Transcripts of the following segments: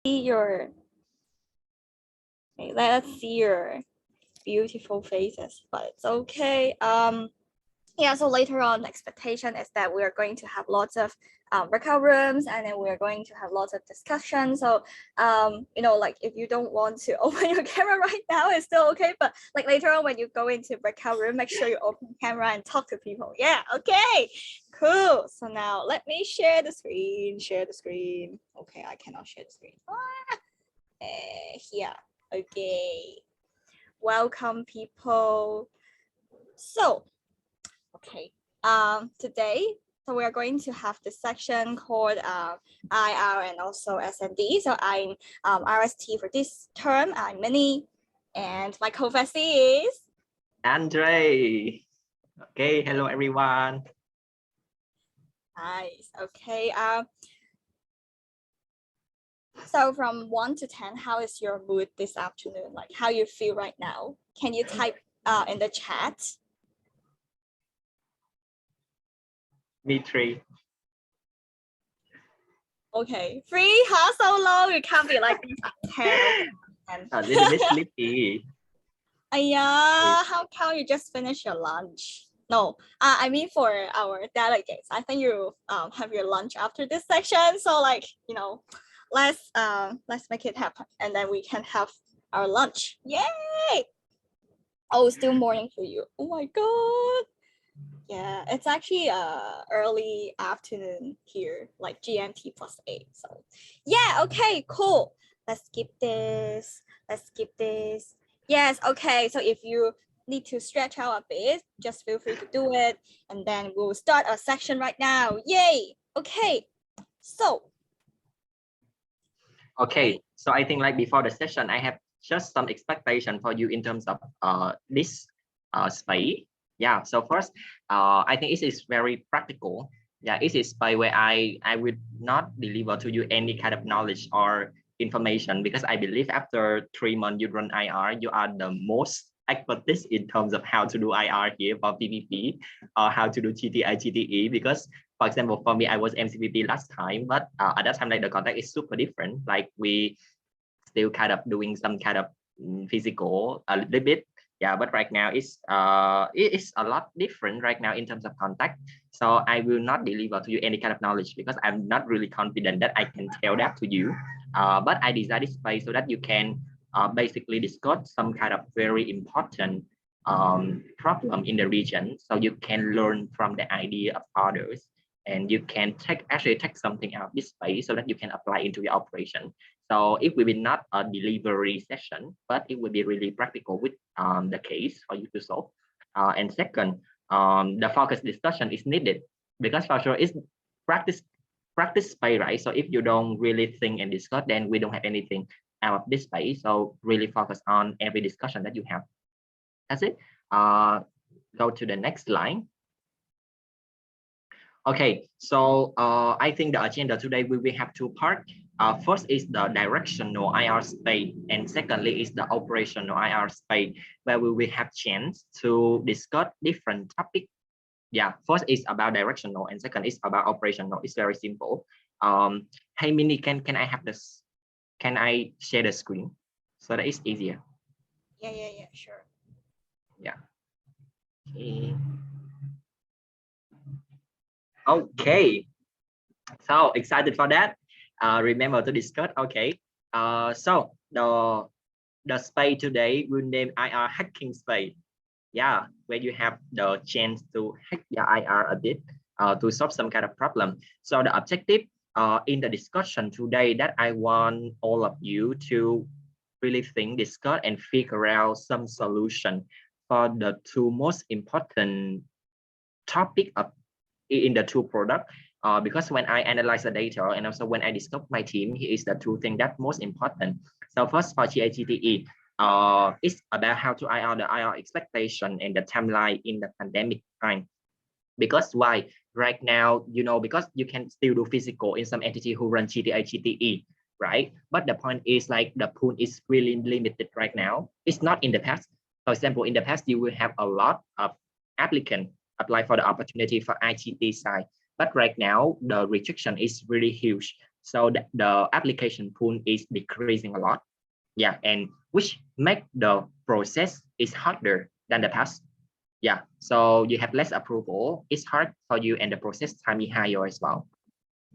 see your, okay, let's see your beautiful faces, but it's okay. Yeah, so later on, the expectation is that we're going to have lots of workout rooms, and then we're going to have lots of discussions. So, you know, like if you don't want to open your camera right now, it's still okay. But like later on, when you go into breakout room, make sure you open camera and talk to people. Yeah, okay, cool. So now let me share the screen. Share the screen. Okay, I cannot share the screen. Here. Okay. Welcome, people. So. Okay, today, so we are going to have this section called IR and also SnD. So I'm RST for this term. I'm Minnie, and my co-fassy is Andre. Okay, hello everyone. Nice. Okay. So from 1 to 10, how is your mood this afternoon? Like how you feel right now? Can you type in the chat? Me 3. Okay, 3, how so low? You can't be like this at 10. Okay. A little bit sleepy. Yeah, how come you just finished your lunch? No, I mean for our delegates, I think you have your lunch after this section. So like, you know, let's make it happen, and then we can have our lunch. Yay! Oh, it's still morning for you. Oh my god. Yeah, it's actually early afternoon here, like GMT +8. So yeah, okay, cool. Let's skip this. Let's skip this. Yes, okay. So if you need to stretch out a bit, just feel free to do it. And then we'll start our section right now. Yay! Okay. So. Okay, so I think like before the session, I have just some expectation for you in terms of this space. Yeah, so first, I think it is very practical. Yeah, it is by where I would not deliver to you any kind of knowledge or information, because I believe after 3 months you run IR, you are the most expertise in terms of how to do IR here for VPP or how to do GTI, GTE, because for example, for me, I was MCPP last time, but at that time, like the contact is super different. Like we still kind of doing some kind of physical a little bit. Yeah, but right now it is a lot different right now in terms of contact. So I will not deliver to you any kind of knowledge because I'm not really confident that I can tell that to you. But I decided this way so that you can basically discuss some kind of very important problem in the region, so you can learn from the idea of others, and you can actually take something out of this space so that you can apply into your operation. So it will be not a delivery session, but it will be really practical with the case for you to solve. And second, the focus discussion is needed, because for sure it's practice space, right? So if you don't really think and discuss, then we don't have anything out of this space. So really focus on every discussion that you have. That's it. Go to the next line. Okay, so I think the agenda today we will have 2 parts. First is the directional IR space, and secondly is the operational IR space, where we will have chance to discuss different topics. Yeah, first is about directional, and second is about operational. It's very simple. Hey Minnie, can I have this? Can I share the screen so that it's easier? Yeah, sure. Yeah. Okay. Okay, so excited for that. Remember to discuss. Okay, so the space today will name IR hacking space. Yeah, where you have the chance to hack your IR a bit to solve some kind of problem. So the objective in the discussion today that I want all of you to really think, discuss, and figure out some solution for the 2 most important topic of in the 2 product, because when I analyze the data and also when I discuss my team, here is the 2 things that most important. So first for GAGTE, it's about how to IR the IR expectation and the timeline in the pandemic time. Because why? Right now, you know, because you can still do physical in some entity who run GTI, GTE, right? But the point is like the pool is really limited right now. It's not in the past. For example, in the past, you will have a lot of applicants apply for the opportunity for IGT side. But right now, the restriction is really huge. So the application pool is decreasing a lot. Yeah, and which make the process is harder than the past. Yeah, so you have less approval. It's hard for you, and the process time is higher as well.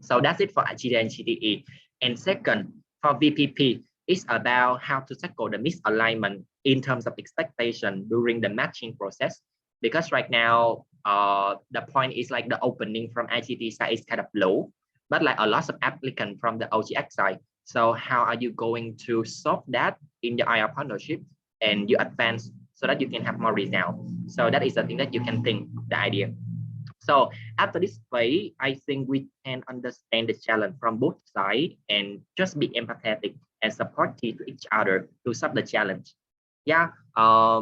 So that's it for GTE and GTE. And second, for VPP, it's about how to tackle the misalignment in terms of expectation during the matching process. Because right now, the point is like the opening from IGT side is kind of low, but like a lot of applicant from the OGX side. So how are you going to solve that in the IR partnership and you advance so that you can have more result? So that is the thing that you can think, the idea. So after this phase, I think we can understand the challenge from both sides and just be empathetic and supportive to each other to solve the challenge. Yeah,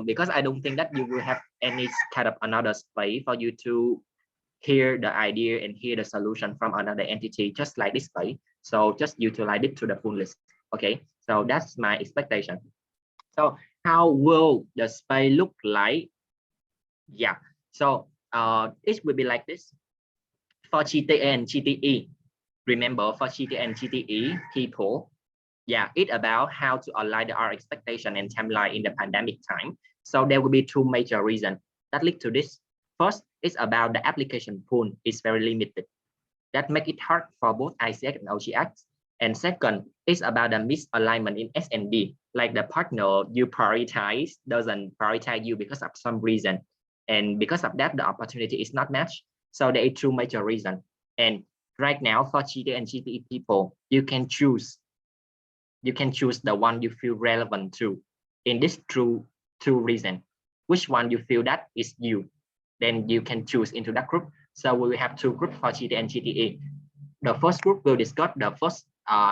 because I don't think that you will have any kind of another space for you to hear the idea and hear the solution from another entity just like this way. So just utilize it to the fullest. Okay, so that's my expectation. So how will the space look like? Yeah, so it will be like this. For GTE and GTE, remember for GTE and GTE people, yeah, it's about how to align our expectation and timeline in the pandemic time. So there will be two major reasons that lead to this. First, it's about the application pool is very limited. That make it hard for both ICX and OGX. And second, it's about the misalignment in SnD, like the partner you prioritize doesn't prioritize you because of some reason. And because of that, the opportunity is not matched. So there are two major reasons. And right now for GTE and GTE people, you can choose the one you feel relevant to in this two reasons. Which one you feel that is you, then you can choose into that group. So we will have two groups for GTE and GTE. The first group will discuss the first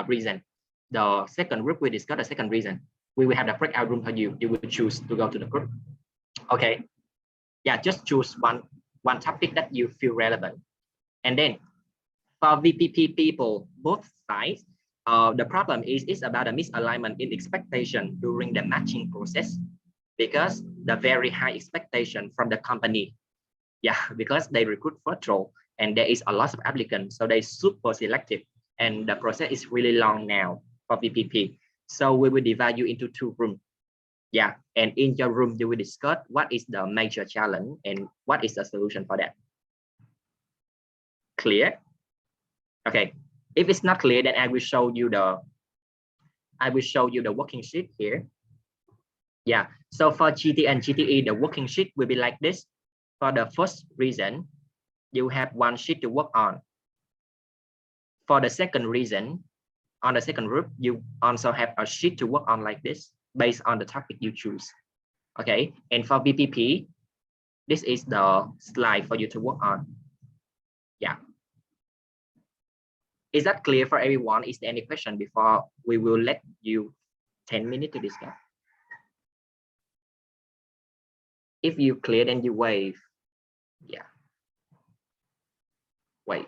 reason. The second group will discuss the second reason. We will have the breakout room for you. You will choose to go to the group. Okay. Yeah, just choose one topic that you feel relevant. And then for VPP people, both sides, the problem is it's about a misalignment in expectation during the matching process because the very high expectation from the company. Yeah, because they recruit virtual and there is a lot of applicants, so they super selective and the process is really long now for VPP. So we will divide you into two rooms. Yeah, and in your room you will discuss what is the major challenge and what is the solution for that. Clear? Okay, if it's not clear, then I will show you the working sheet here. Yeah, so for GT and GTE, the working sheet will be like this. For the first reason, you have one sheet to work on. For the second reason, on the second group, you also have a sheet to work on like this based on the topic you choose. Okay, and for VPP, this is the slide for you to work on. Yeah. Is that clear for everyone? Is there any question before we will let you 10 minutes to discuss? If you clear, then you wave. Yeah. Wait.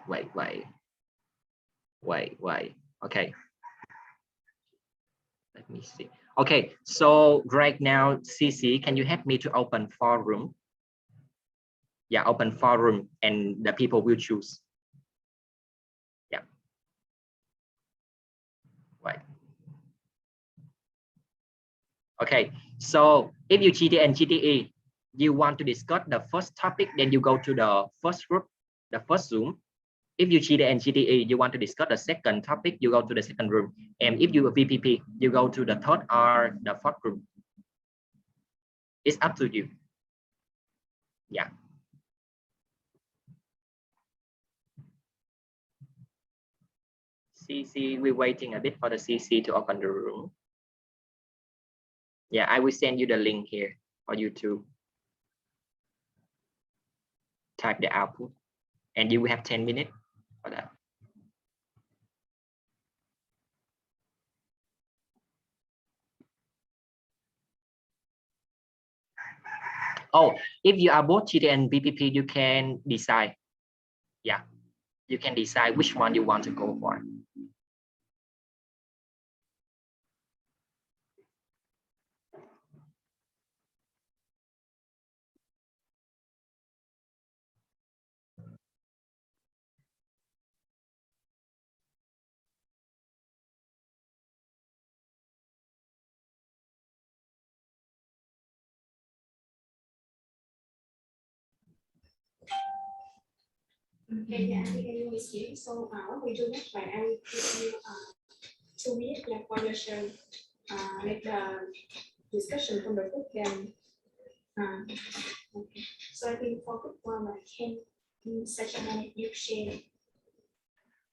Okay. Let me see. Okay, so right now, CC, can you help me to open forum? Yeah, open forum and the people will choose. Yeah. Right. Okay, so if you GT and GTE, you want to discuss the first topic, then you go to the first group, the first Zoom. If you GT and GTE, you want to discuss the second topic, you go to the second room. And if you are VPP, you go to the third or the fourth room. It's up to you. Yeah. CC, we're waiting a bit for the CC to open the room. Yeah, I will send you the link here for you to type the output. And you will have 10 minutes for that. Oh, if you are both GT and VPP, you can decide. Yeah, you can decide which one you want to go for. Okay, yeah, I think everyone is here. So what we do next, like I will give you 2 minutes like for your show, like the discussion from the book and okay. So I think for group one, like can section one you share.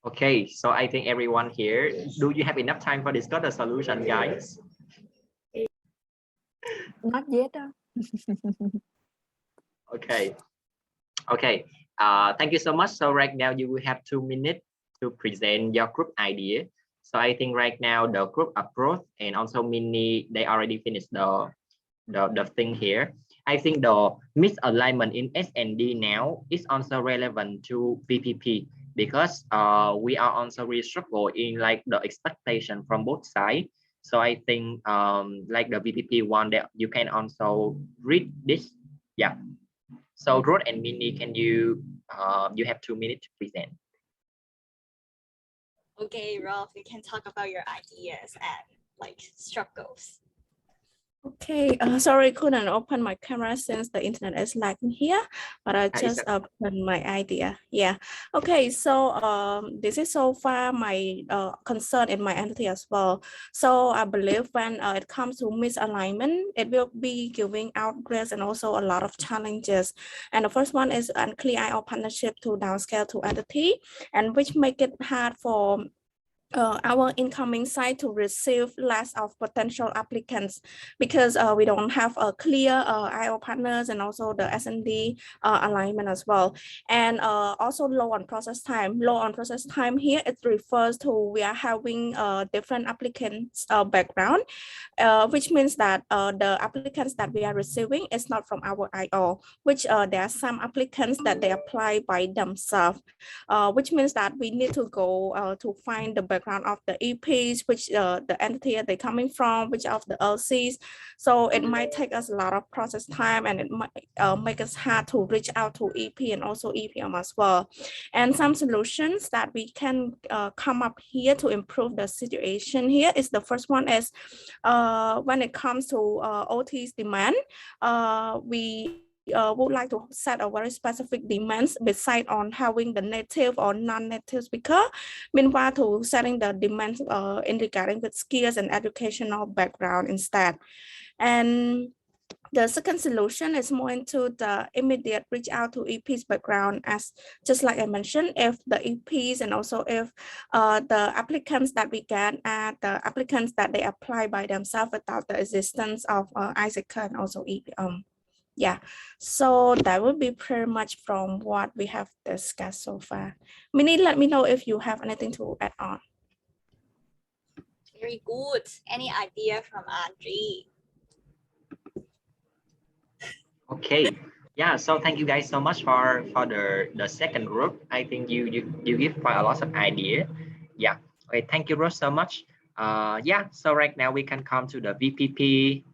Okay, so I think everyone here, do you have enough time for discuss the solution, guys? Not yet. Okay. Okay. Thank you so much. So right now you will have 2 minutes to present your group idea. So I think right now the group approach and also Mini, they already finished the thing here. I think the misalignment in SnD now is also relevant to VPP because we are also really struggle in like the expectation from both sides. So I think like the VPP one that you can also read this. Yeah. So Rod and Mini, can you you have 2 minutes to present. Okay, Ralph, you can talk about your ideas and like struggles. Okay, sorry, couldn't open my camera since the internet is lagging here, but I just opened my idea. Yeah. Okay, so this is so far my concern in my entity as well. So I believe when it comes to misalignment, it will be giving out grades and also a lot of challenges. And the first one is unclear IO partnership to downscale to entity, and which make it hard for our incoming site to receive less of potential applicants because we don't have a clear IO partners and also the SnD alignment as well. And also low on process time. Low on process time here, it refers to we are having different applicants background, which means that the applicants that we are receiving is not from our IO, which there are some applicants that they apply by themselves, which means that we need to go to find the background of the EPs, which the entity are they coming from, which of the LCs. So it might take us a lot of process time and it might make us hard to reach out to EP and also EPM as well. And some solutions that we can come up here to improve the situation here is the first one is when it comes to OT's demand, we would like to set a very specific demands beside on having the native or non-native speaker. Meanwhile, to setting the demands in regarding with skills and educational background instead. And the second solution is more into the immediate reach out to EP's background, as just like I mentioned, if the EPs and also if the applicants that we get are the applicants that they apply by themselves without the existence of ISIC and also EP. Yeah, so that would be pretty much from what we have discussed so far. Mini, let me know if you have anything to add on. Very good. Any idea from Andri? Okay. Yeah. So thank you guys so much for the second group. I think you give quite a lot of idea. Yeah. Okay. Thank you, Rose, so much. Yeah. So right now we can come to the VPP.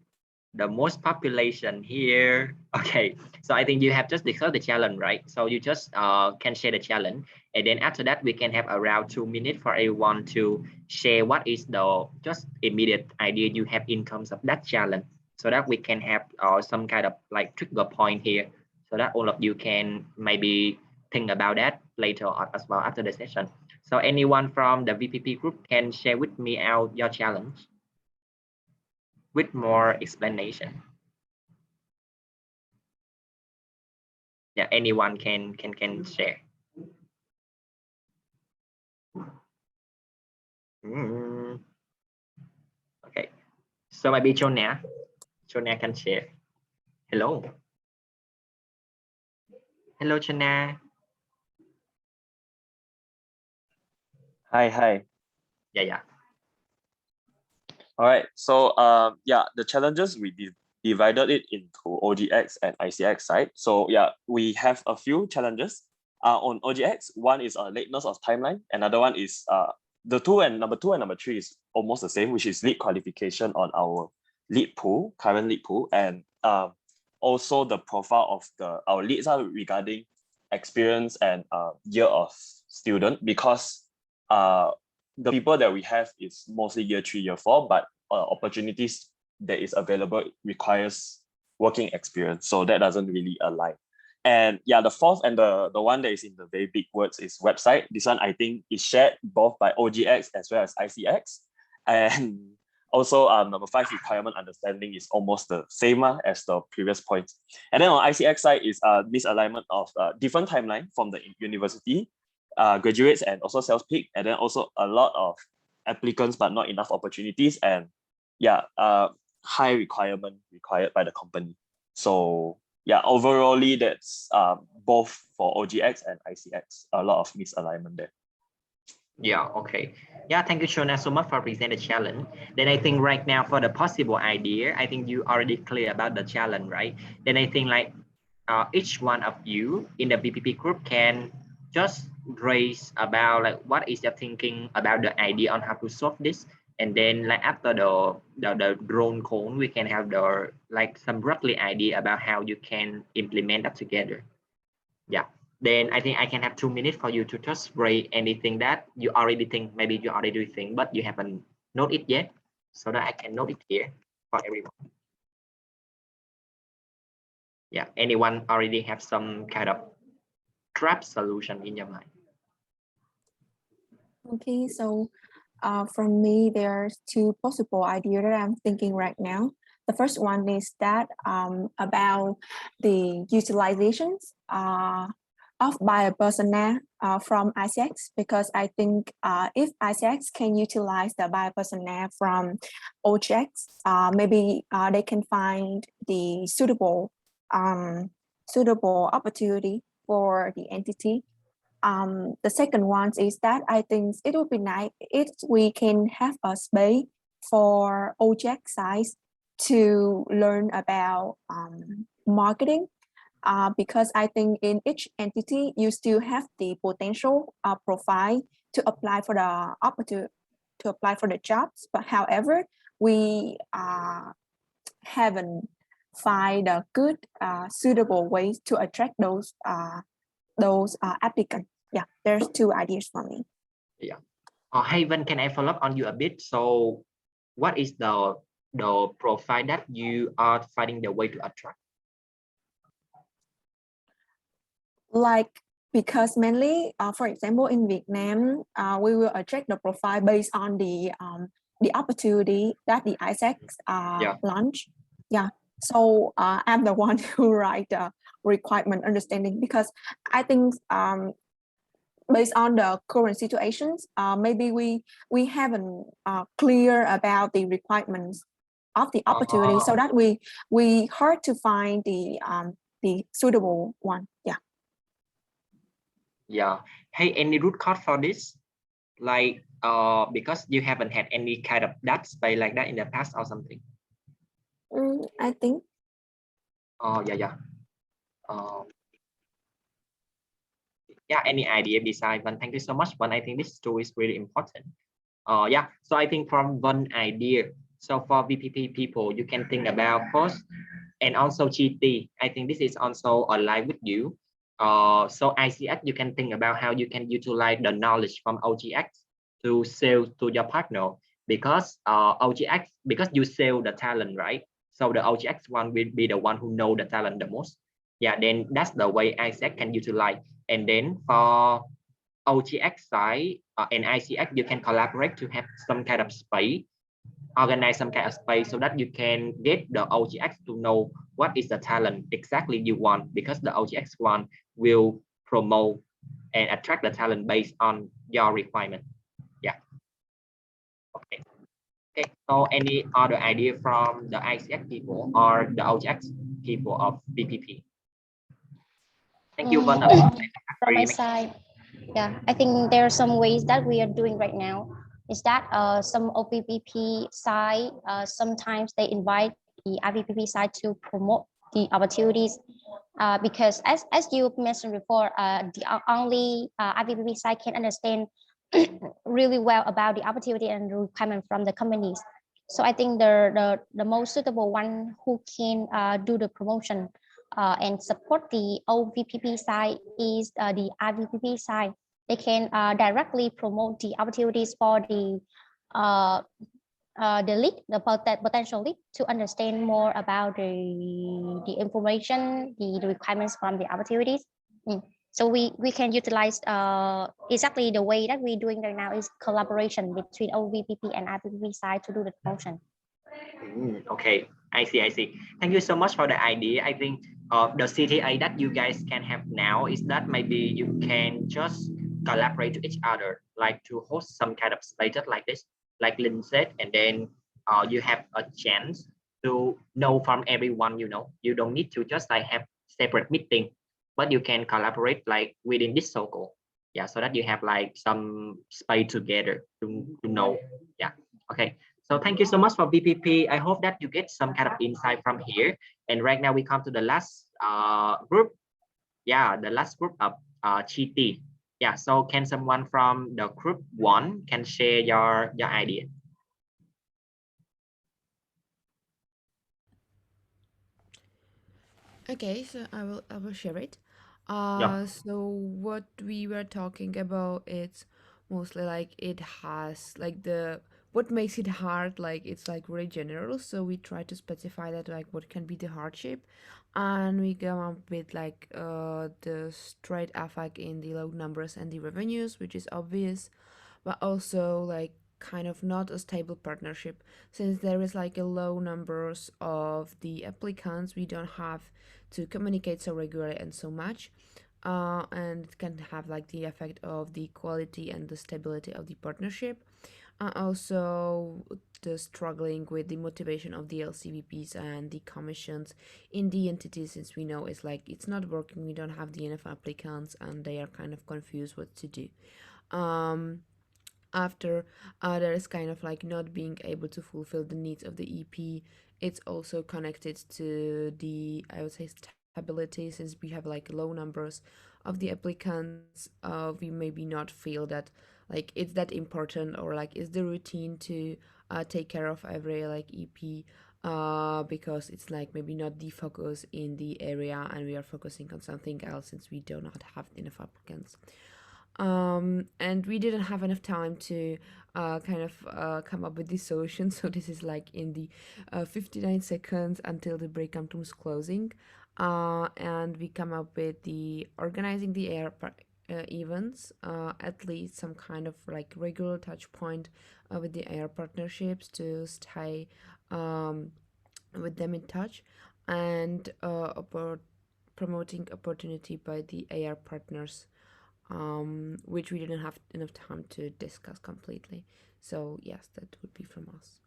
The most population here. Okay, so I think you have just discussed the challenge, right? So you just can share the challenge, and then after that we can have around 2 minutes for everyone to share what is the just immediate idea you have in terms of that challenge, so that we can have some kind of like trigger point here, so that all of you can maybe think about that later on as well after the session. So anyone from the VPP group can share with me out your challenge with more explanation. Yeah, anyone can share. Okay, so maybe Chonia can share. Hello, Chonia. Hi. Yeah. All right. So yeah, the challenges we divided it into OGX and ICX side. So yeah, we have a few challenges. On OGX, one is lateness of timeline. Another one is number two and number three is almost the same, which is lead qualification on our current lead pool, and also the profile of our leads are regarding experience and year of student, because the people that we have is mostly year 3, year 4, but opportunities that is available requires working experience. So that doesn't really align. And yeah, the fourth and the one that is in the very big words is website. This one I think is shared both by OGX as well as ICX. And also number 5, requirement understanding is almost the same as the previous point. And then on ICX side is misalignment of different timeline from the university, graduates and also sales peak, and then also a lot of applicants but not enough opportunities, and yeah, high requirement required by the company. So yeah, overall that's both for OGX and ICX, a lot of misalignment there. Yeah, okay. Yeah, thank you, Shona, so much for presenting the challenge. Then I think right now for the possible idea, I think you already clear about the challenge, right? Then I think like each one of you in the VPP group can just raise about like what is your thinking about the idea on how to solve this. And then like after the drone cone, we can have the like some roughly idea about how you can implement that together. Yeah. Then I think I can have 2 minutes for you to just write anything that you already think, maybe you already think, but you haven't note it yet, so that I can note it here for everyone. Yeah, anyone already have some kind of trap solution in your mind? Okay, so from me, there's 2 possible ideas that I'm thinking right now. The first one is that about the utilizations of buyer persona from ICX, because I think if ICX can utilize the buyer persona from OGX, maybe they can find the suitable opportunity for the entity. The second one is that I think it would be nice if we can have a space for OGX size to learn about marketing, because I think in each entity you still have the potential profile to apply for the opportunity, to apply for the jobs. But however, we haven't find a good suitable ways to attract those applicants. Yeah, there's 2 ideas for me. Yeah. Haven, can I follow up on you a bit? So what is the profile that you are finding the way to attract? Like, because mainly, for example, in Vietnam, we will attract the profile based on the opportunity that the ISEC launch. Yeah. So I'm the one who write the requirement understanding, because I think based on the current situations, maybe we haven't clear about the requirements of the opportunity, so that we hard to find the suitable one. Yeah. Yeah. Hey, any root cause for this? Like because you haven't had any kind of that space like that in the past or something? I think. Oh yeah. Yeah, any idea besides one? Thank you so much. One, I think this tool is really important. Yeah, so I think from one idea, so for VPP people, you can think about first, and also GT. I think this is also aligned with you. So ICX, you can think about how you can utilize the knowledge from OGX to sell to your partner, because OGX, because you sell the talent, right? So the OGX one will be the one who know the talent the most. Yeah, then that's the way ICX can utilize. And then for OGX side and ICX, you can collaborate to have some kind of space, organize some kind of space, so that you can get the OGX to know what is the talent exactly you want, because the OGX one will promote and attract the talent based on your requirement. Yeah. Okay. Okay. So any other idea from the ICX people or the OGX people of VPP? Thank you, one. From my side, yeah, I think there are some ways that we are doing right now. Is that some OPPP side, sometimes they invite the IPPP side to promote the opportunities, because as you mentioned before, the only IPPP side can understand really well about the opportunity and the requirement from the companies. So I think the most suitable one who can do the promotion and support the OVPP side is the IVPP side. They can directly promote the opportunities for the the lead, the potential lead, to understand more about the information, the requirements from the opportunities. So we can utilize exactly the way that we're doing right now is collaboration between OVPP and IPPP side to do the promotion. Okay, I see. Thank you so much for the idea. I think the CTA that you guys can have now is that maybe you can just collaborate to each other, like to host some kind of status like this, like Lynn said, and then you have a chance to know from everyone. You don't need to just like have separate meeting, but you can collaborate like within this circle. Yeah, so that you have like some space together to know. Yeah, okay. So thank you so much for VPP. I hope that you get some kind of insight from here. And right now we come to the last group. Yeah, the last group of Chiti. Yeah, so can someone from the group 1 can share your idea? Okay, so I will share it. Yeah. So what we were talking about, it's mostly like it has like the what makes it hard, like it's like very general. So we try to specify that like what can be the hardship, and we come up with like the straight effect in the load numbers and the revenues, which is obvious, but also like kind of not a stable partnership, since there is like a low numbers of the applicants. We don't have to communicate so regularly and so much, and it can have like the effect of the quality and the stability of the partnership, and also the struggling with the motivation of the LCVPs and the commissions in the entities, since we know it's like it's not working, we don't have the enough applicants and they are kind of confused what to do. After there is kind of like not being able to fulfill the needs of the EP. It's also connected to the, I would say, stability, since we have like low numbers of the applicants. We maybe not feel that like it's that important, or like is the routine to take care of every like EP, because it's like maybe not the focus in the area, and we are focusing on something else since we do not have enough applicants. And we didn't have enough time to kind of come up with this solution. So this is like in the 59 seconds until the breakout room is closing. And we come up with the organizing the events, at least some kind of like regular touch point with the AR partnerships to stay with them in touch, and promoting opportunity by the AR partners, which we didn't have enough time to discuss completely. So yes, that would be from us.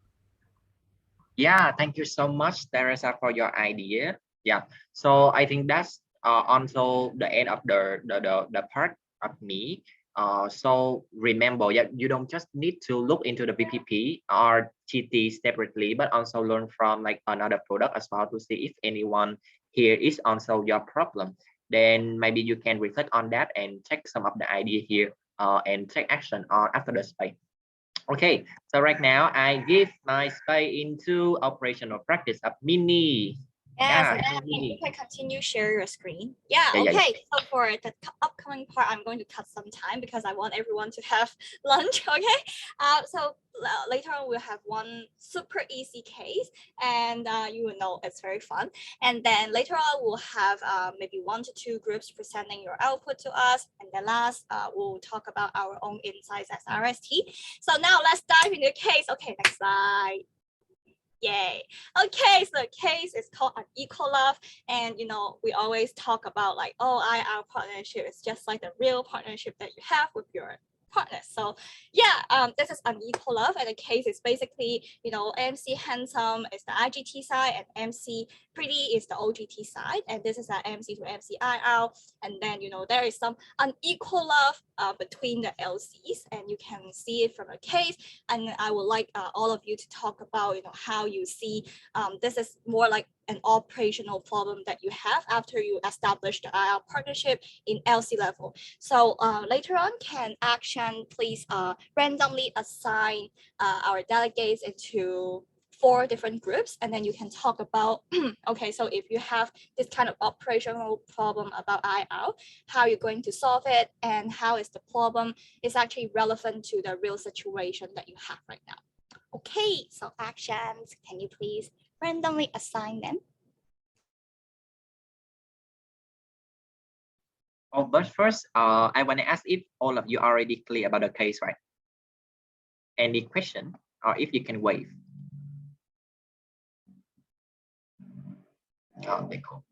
Yeah, thank you so much, Teresa, for your idea. Yeah, so I think that's until the end of the part of me. So remember, yeah, you don't just need to look into the VPP or TT separately, but also learn from like another product as well to see if anyone here is also your problem. Then maybe you can reflect on that and check some of the idea here and take action on after the space. Okay, so right now I give my space into operational practice of Mini. Yes, Yeah, and Mini. you can continue share your screen. Yeah, Yeah. okay. So for the upcoming part, I'm going to cut some time because I want everyone to have lunch. Okay. So later on we'll have one super easy case, and you will know it's very fun. And then later on we'll have maybe 1 to 2 groups presenting your output to us, and then last we'll talk about our own insights as RST. So now let's dive into the case. Okay, next slide. Yay. Okay, so the case is called Unequal Love. And we always talk about like, oh, our partnership is just like the real partnership that you have with your partners. So yeah, this is Unequal Love, and the case is basically, MC Handsome is the IGT side and MC Pretty is the OGT side, and this is an MC to MC IR. And then there is some unequal love between the LCs, and you can see it from a case. And I would like all of you to talk about how you see this is more like an operational problem that you have after you establish the IR partnership in LC level. So later on, can Action please randomly assign our delegates into 4 different groups, and then you can talk about okay, so if you have this kind of operational problem about IR, how you're going to solve it, and how is the problem is actually relevant to the real situation that you have right now. Okay, so actions, can you please randomly assign them? Oh, but first, I want to ask if all of you are already clear about the case, right? Any question, or if you can wave? Okay, cool.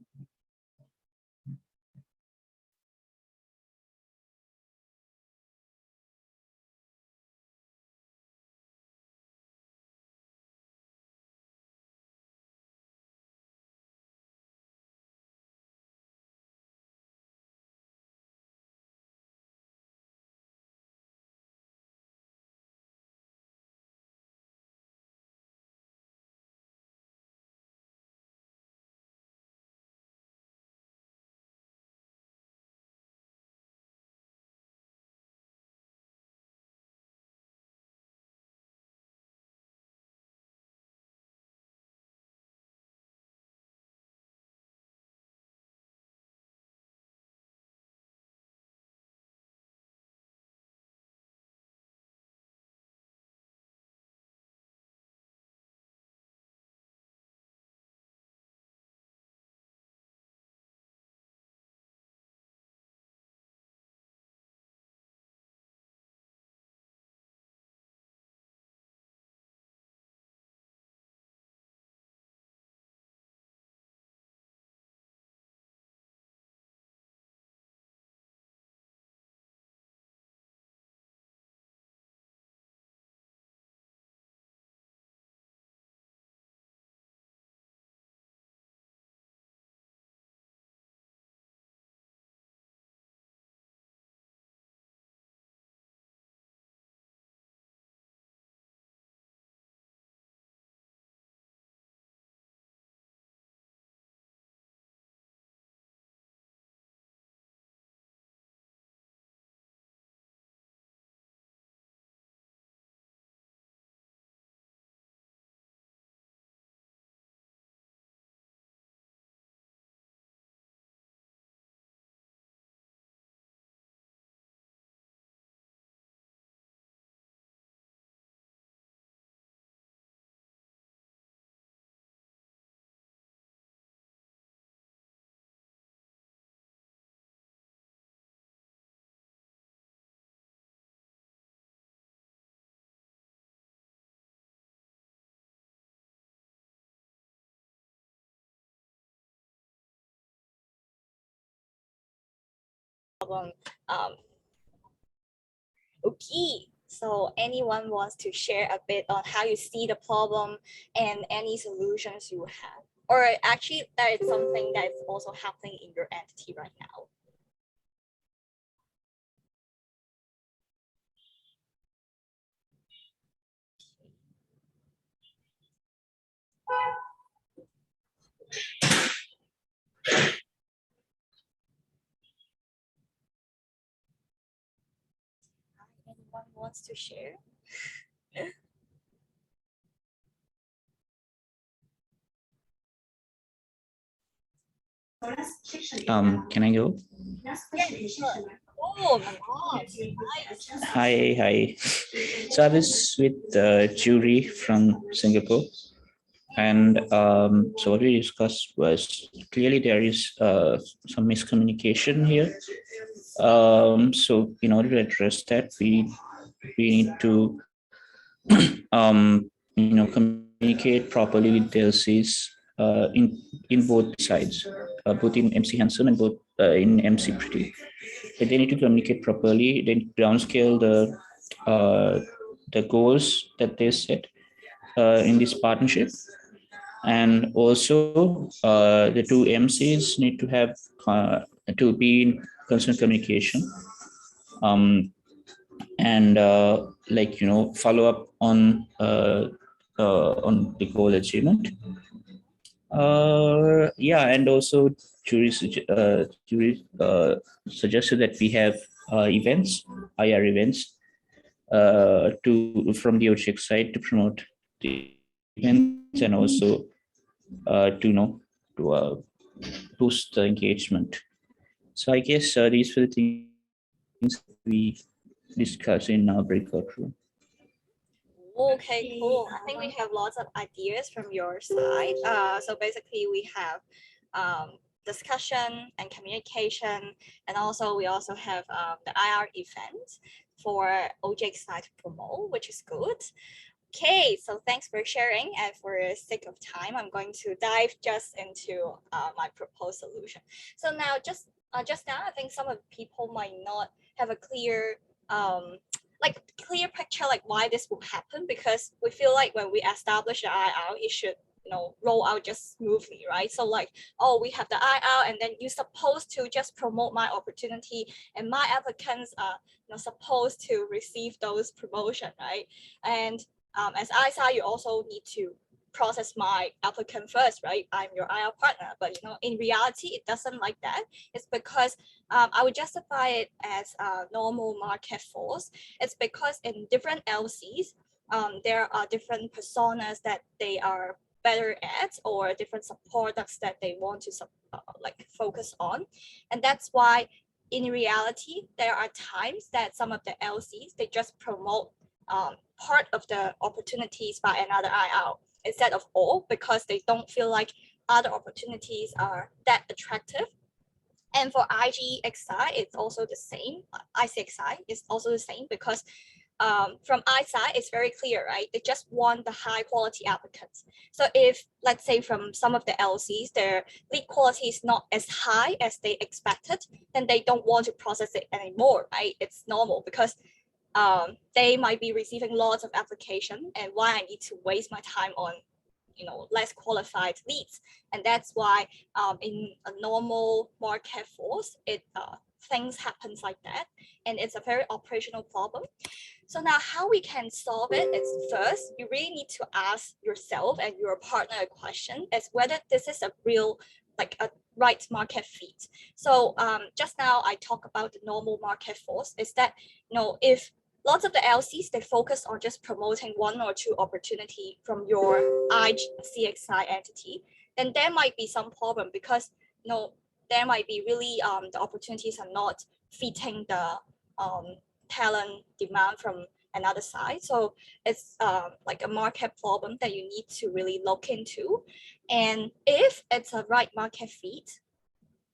Um, okay, so anyone wants to share a bit on how you see the problem and any solutions you have? Or actually that is something that is also happening in your entity right now? Anyone wants to share? Can I go? Yes, sure. Oh my God. Nice. Hi. So I was with Jury from Singapore, and so what we discussed was clearly there is some miscommunication here. So in order to address that, we need to communicate properly with the LCs in both sides, both in MC Handsome and both in MC Pretty. They need to communicate properly. They downscale the goals that they set in this partnership, and also the two MCs need to have to be in constant communication, and follow up on the goal achievement. And also jury suggested that we have events, IR events, from the OGX side to promote the events, and also to boost the engagement. So I guess these were the things we discussed in our breakout room. Okay, cool. I think we have lots of ideas from your side. So basically we have discussion and communication, and also we also have the IR event for OJX side to promote, which is good. Okay, so thanks for sharing, and for the sake of time, I'm going to dive just into my proposed solution. So now, just now, I think some of people might not have a clear clear picture like why this will happen, because we feel like when we establish the IR, it should roll out just smoothly, right? So like, oh, we have the IR, and then you're supposed to just promote my opportunity, and my applicants are supposed to receive those promotion, right? And as ISA, you also need to process my applicant first, right? I'm your IR partner, but in reality, it doesn't like that. It's because I would justify it as a normal market force. It's because in different LCs, there are different personas that they are better at, or different products that they want to focus on, and that's why in reality there are times that some of the LCs, they just promote part of the opportunities by another IR instead of all, because they don't feel like other opportunities are that attractive. And for IGXI, it's also the same. ICXI is also the same, because from ISI, it's very clear, right? They just want the high quality applicants. So if, let's say, from some of the LCs, their lead quality is not as high as they expected, then they don't want to process it anymore, right? It's normal, because they might be receiving lots of application, and why I need to waste my time on less qualified leads. And that's why in a normal market force, things happens like that, and it's a very operational problem. So now how we can solve it is, first, you really need to ask yourself and your partner a question as whether this is a real, like a right market fit. So just now I talked about the normal market force, is that if lots of the LCs, they focus on just promoting one or two opportunity from your ICXI entity, then there might be some problem, because there might be really the opportunities are not fitting the talent demand from another side. So it's like a market problem that you need to really look into. And if it's a right market fit,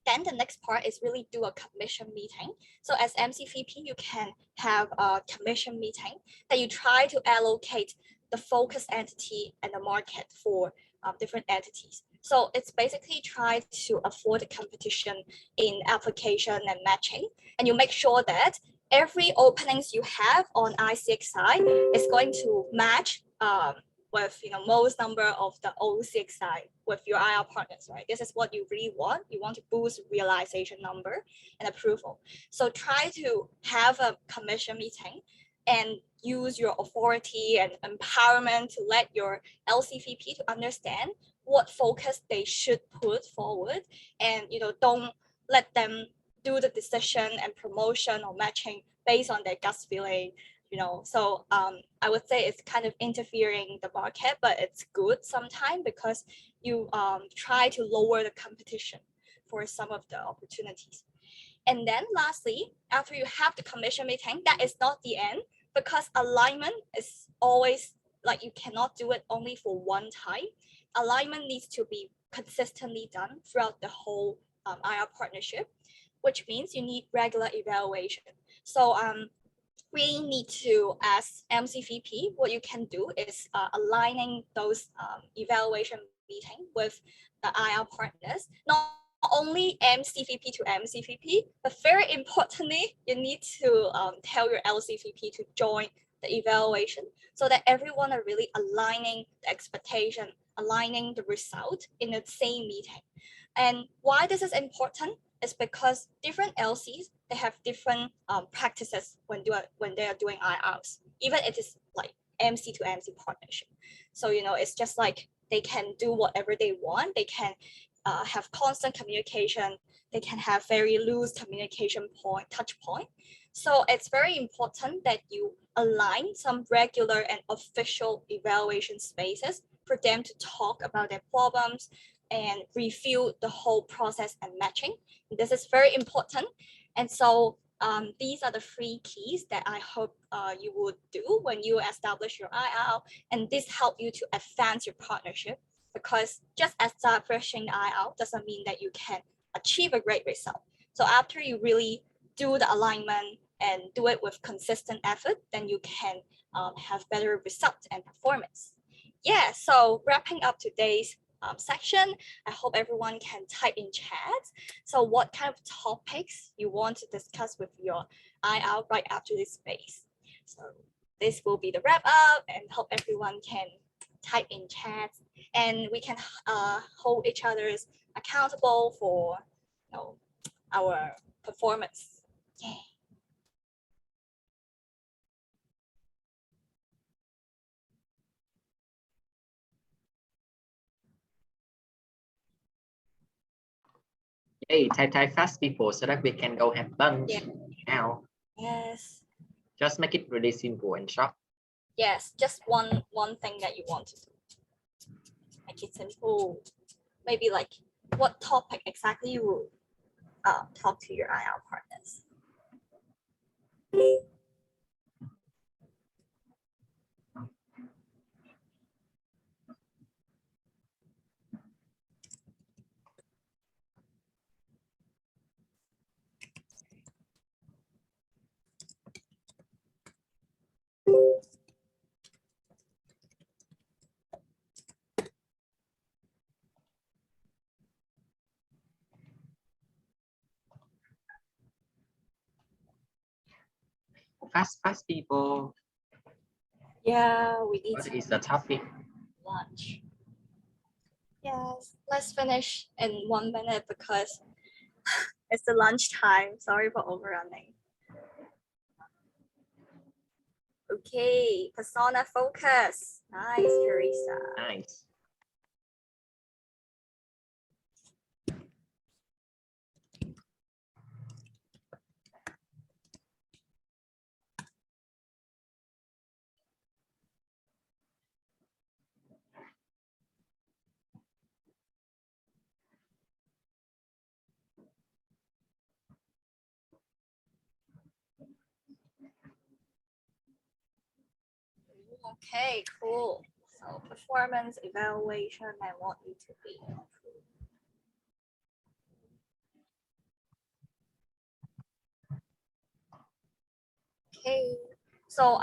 then the next part is really do a commission meeting. So as MCVP, you can have a commission meeting that you try to allocate the focus entity and the market for different entities. So it's basically try to avoid the competition in application and matching. And you make sure that every openings you have on ICXI is going to match with most number of the OCXI with your IR partners, right? This is what you really want. You want to boost realization number and approval. So try to have a commission meeting and use your authority and empowerment to let your LCVP to understand what focus they should put forward, and don't let them do the decision and promotion or matching based on their gut feeling. So I would say it's kind of interfering the market, but it's good sometimes, because you try to lower the competition for some of the opportunities. And then lastly, after you have the commission meeting, that is not the end, because alignment is always like, you cannot do it only for one time. Alignment needs to be consistently done throughout the whole IR partnership, which means you need regular evaluation. So we need to, as MCVP, what you can do is aligning those evaluation meeting with the IR partners, not only MCVP to MCVP, but very importantly, you need to tell your LCVP to join the evaluation, so that everyone are really aligning the expectation, aligning the result in the same meeting. And why this is important is because different LCs, they have different practices when they are doing IRs, even if it is like MC to MC partnership. So it's just like they can do whatever they want. They can have constant communication. They can have very loose communication touch point. So it's very important that you align some regular and official evaluation spaces for them to talk about their problems and review the whole process and matching. This is very important. And so these are the 3 keys that I hope you would do when you establish your IR, and this help you to advance your partnership, because just establishing IR doesn't mean that you can achieve a great result. So after you really do the alignment and do it with consistent effort, then you can have better results and performance. Yeah, so wrapping up today's section, I hope everyone can type in chat. So what kind of topics you want to discuss with your IR right after this phase. So this will be the wrap up, and hope everyone can type in chat, and we can hold each other's accountable for our performance. Yeah. Hey, type fast people so that we can go have lunch now. Yes. Just make it really simple and short. Yes, just one thing that you want to do. Make it simple. Maybe like what topic exactly you will talk to your IR partners. Fast people. Yeah, we need What to is the topic? lunch. Yes, let's finish in 1 minute because it's the lunch time. Sorry for overrunning. Okay, persona focus. Nice, Teresa. Nice. Okay, cool. So performance evaluation, I want you to be. Okay. So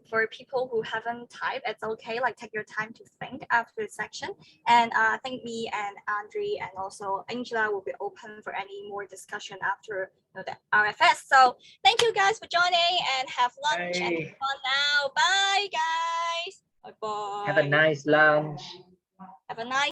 for people who haven't typed, it's okay. Like take your time to think after the section. And I think me and Andre and also Angela will be open for any more discussion after the RFS. So thank you guys for joining, and have lunch and have fun now. Bye guys. Bye bye. Have a nice lunch. Have a nice